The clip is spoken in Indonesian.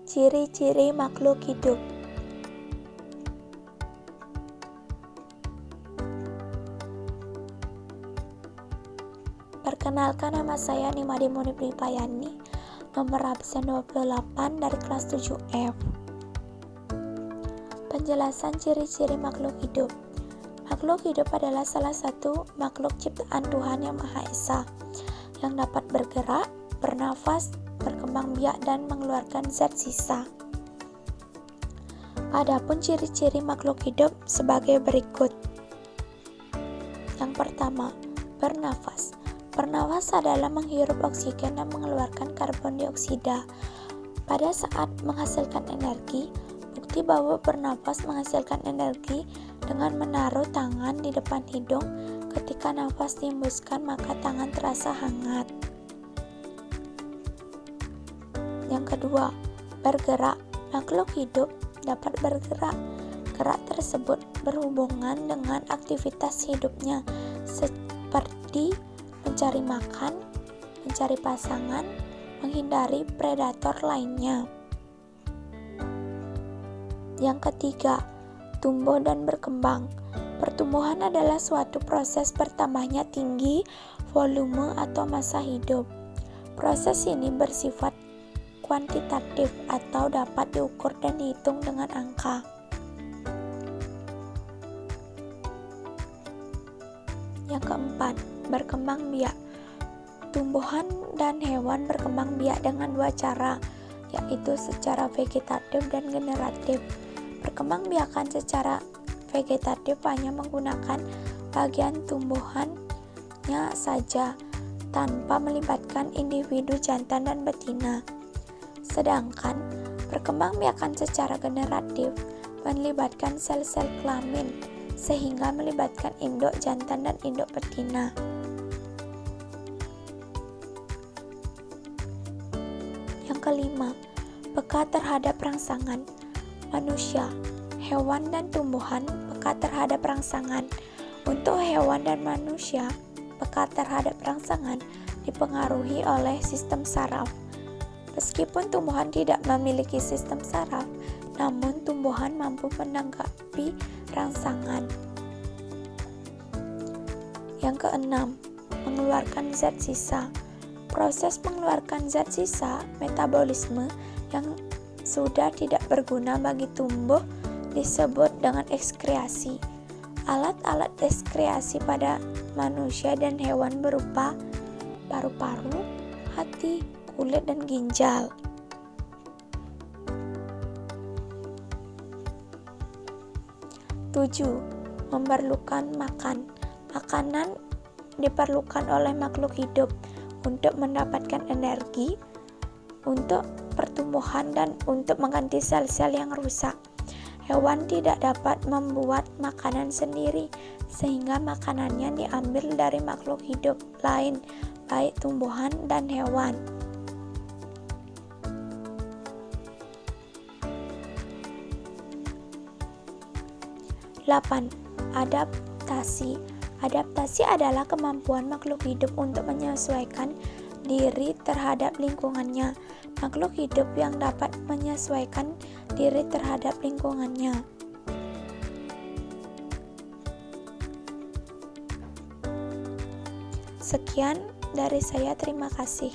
Ciri-ciri makhluk hidup. Perkenalkan, nama saya Nimade Muni Pripayani, nomor absen 28 dari kelas 7F. Penjelasan ciri-ciri makhluk hidup. Makhluk hidup adalah salah satu makhluk ciptaan Tuhan Yang Maha Esa yang dapat bergerak, bernafas, berkembang biak, dan mengeluarkan zat sisa. Adapun ciri-ciri makhluk hidup sebagai berikut. Yang pertama, bernafas. Bernafas adalah menghirup oksigen dan mengeluarkan karbon dioksida. Pada saat menghasilkan energi, bukti bahwa bernafas menghasilkan energi dengan menaruh tangan di depan hidung. Ketika nafas dihembuskan, maka tangan terasa hangat. Yang kedua, bergerak. Makhluk hidup dapat bergerak. Gerak tersebut berhubungan dengan aktivitas hidupnya, seperti mencari makan, mencari pasangan, menghindari predator lainnya. Yang ketiga, tumbuh dan berkembang. Pertumbuhan adalah suatu proses bertambahnya tinggi, volume, atau masa hidup. Proses ini bersifat kuantitatif atau dapat diukur dan dihitung dengan angka. Yang keempat, berkembang biak. Tumbuhan dan hewan berkembang biak dengan dua cara, yaitu secara vegetatif dan generatif. Perkembangbiakan secara vegetatif hanya menggunakan bagian tumbuhannya saja, tanpa melibatkan individu jantan dan betina. Sedangkan perkembangbiakan secara generatif melibatkan sel-sel kelamin, sehingga melibatkan induk jantan dan induk betina. Yang kelima, peka terhadap rangsangan. Manusia, hewan, dan tumbuhan peka terhadap rangsangan. Untuk hewan dan manusia, peka terhadap rangsangan dipengaruhi oleh sistem saraf. Meskipun tumbuhan tidak memiliki sistem saraf, namun tumbuhan mampu menanggapi rangsangan. Yang keenam, mengeluarkan zat sisa. Proses mengeluarkan zat sisa, metabolisme, yang sudah tidak berguna bagi tumbuh disebut dengan ekskreasi. Alat-alat ekskreasi pada manusia dan hewan berupa paru-paru, hati, kulit, dan ginjal. Tujuh, memerlukan makan. Makanan diperlukan oleh makhluk hidup untuk mendapatkan energi, untuk pertumbuhan, dan untuk mengganti sel-sel yang rusak. Hewan tidak dapat membuat makanan sendiri, sehingga makanannya diambil dari makhluk hidup lain, baik tumbuhan dan hewan. 8. Adaptasi. Adaptasi adalah kemampuan makhluk hidup untuk menyesuaikan diri terhadap lingkungannya. Makhluk hidup yang dapat menyesuaikan diri terhadap lingkungannya. Sekian dari saya, terima kasih.